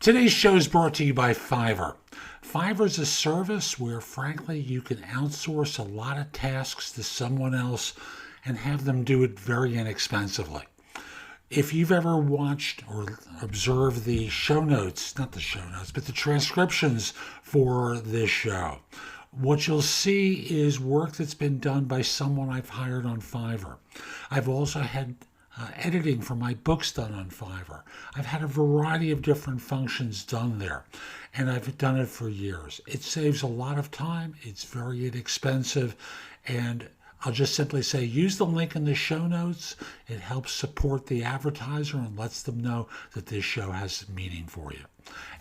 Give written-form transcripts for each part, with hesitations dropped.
Today's show is brought to you by Fiverr. Fiverr is a service where, frankly, you can outsource a lot of tasks to someone else and have them do it very inexpensively. If you've ever watched or observed the show notes, not the show notes, but the transcriptions for this show, what you'll see is work that's been done by someone I've hired on Fiverr. I've also had editing for my books done on Fiverr. I've had a variety of different functions done there, and I've done it for years. It saves a lot of time, it's very inexpensive, and I'll just simply say use the link in the show notes. It helps support the advertiser and lets them know that this show has meaning for you.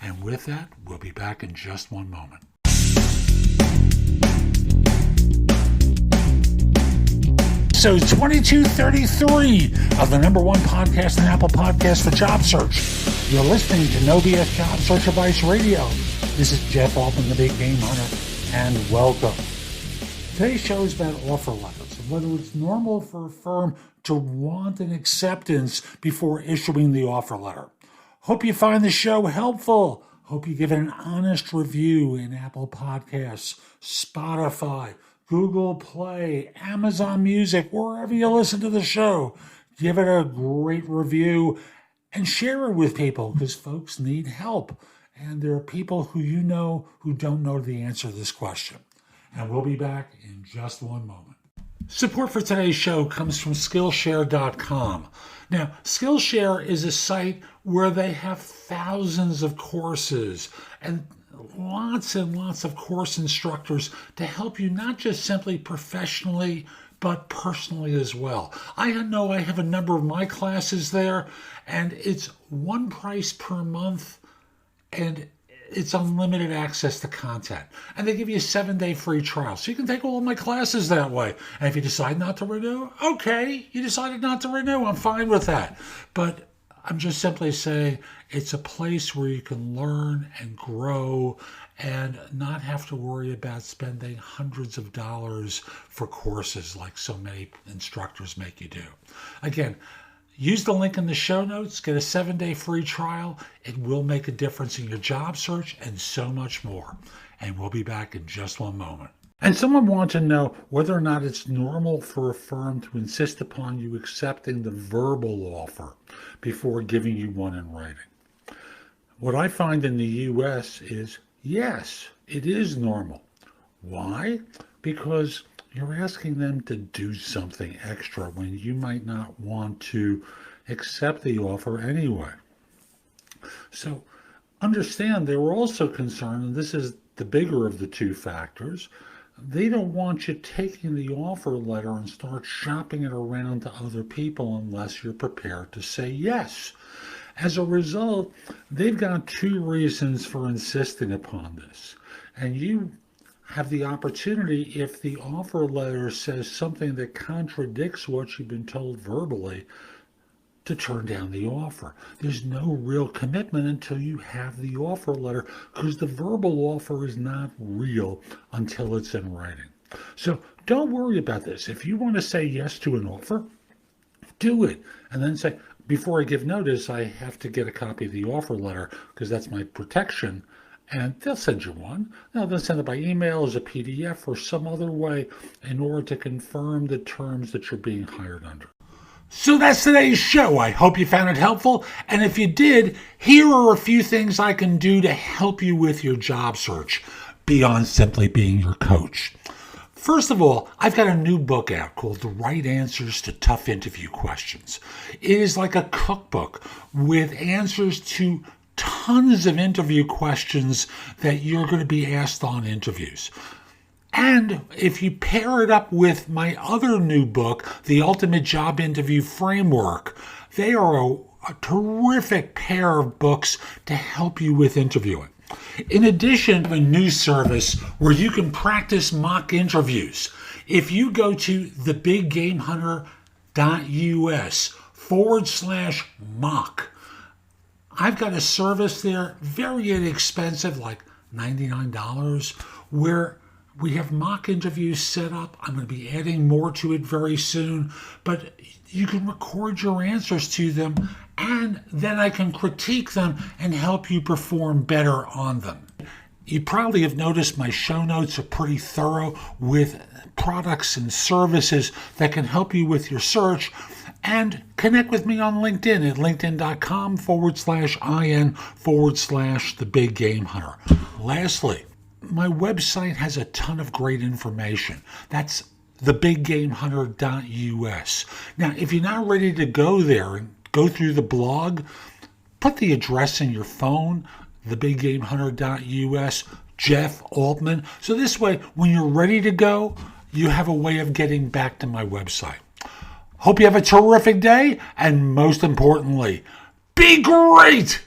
And with that, we'll be back in just one moment. So 2233 of the number one podcast and Apple Podcast for job search. You're listening to No BS Job Search Advice Radio. This is Jeff Altman, the Big Game Hunter, and welcome. Today's show is about offer letters and whether it's normal for a firm to want an acceptance before issuing the offer letter. Hope you find the show helpful. Hope you give it an honest review in Apple Podcasts, Spotify, Google Play, Amazon Music, wherever you listen to the show. Give it a great review and share it with people because folks need help. And there are people who you know who don't know the answer to this question. And we'll be back in just one moment. Support for today's show comes from Skillshare.com. Now, Skillshare is a site where they have thousands of courses and lots of course instructors to help you not just simply professionally, but personally as well. I know I have a number of my classes there, and it's one price per month, and it's unlimited access to content. And they give you a 7-day free trial. So you can take all of my classes that way. And if you decide not to renew, okay, you decided not to renew. I'm fine with that. But I'm just simply saying it's a place where you can learn and grow and not have to worry about spending hundreds of dollars for courses like so many instructors make you do. Again, use the link in the show notes, get a 7-day free trial. It will make a difference in your job search and so much more. And we'll be back in just one moment. And someone wants to know whether or not it's normal for a firm to insist upon you accepting the verbal offer before giving you one in writing. What I find in the U.S. is, yes, it is normal. Why? Because you're asking them to do something extra when you might not want to accept the offer anyway. So understand they were also concerned, and this is the bigger of the two factors, they don't want you taking the offer letter and start shopping it around to other people unless you're prepared to say yes. As a result, they've got two reasons for insisting upon this. And you have the opportunity, if the offer letter says something that contradicts what you've been told verbally, to turn down the offer. There's no real commitment until you have the offer letter because the verbal offer is not real until it's in writing. So don't worry about this. If you want to say yes to an offer, do it. And then say, before I give notice, I have to get a copy of the offer letter because that's my protection. And they'll send you one. Now, they'll send it by email as a PDF or some other way in order to confirm the terms that you're being hired under. So that's today's show. I hope you found it helpful. And if you did, here are a few things I can do to help you with your job search beyond simply being your coach. First of all, I've got a new book out called The Right Answers to Tough Interview Questions. It is like a cookbook with answers to tons of interview questions that you're going to be asked on interviews. And if you pair it up with my other new book, The Ultimate Job Interview Framework, they are a terrific pair of books to help you with interviewing. In addition, I have a new service where you can practice mock interviews. If you go to thebiggamehunter.us/mock, I've got a service there, very inexpensive, like $99, where We have mock interviews set up. I'm going to be adding more to it very soon, but you can record your answers to them, and then I can critique them and help you perform better on them. You probably have noticed my show notes are pretty thorough with products and services that can help you with your search. And connect with me on LinkedIn at linkedin.com/IN/The Big Game Hunter. Lastly, my website has a ton of great information. That's thebiggamehunter.us. Now, if you're not ready to go there and go through the blog, put the address in your phone, thebiggamehunter.us, Jeff Altman. So this way, when you're ready to go, you have a way of getting back to my website. Hope you have a terrific day, and most importantly, be great!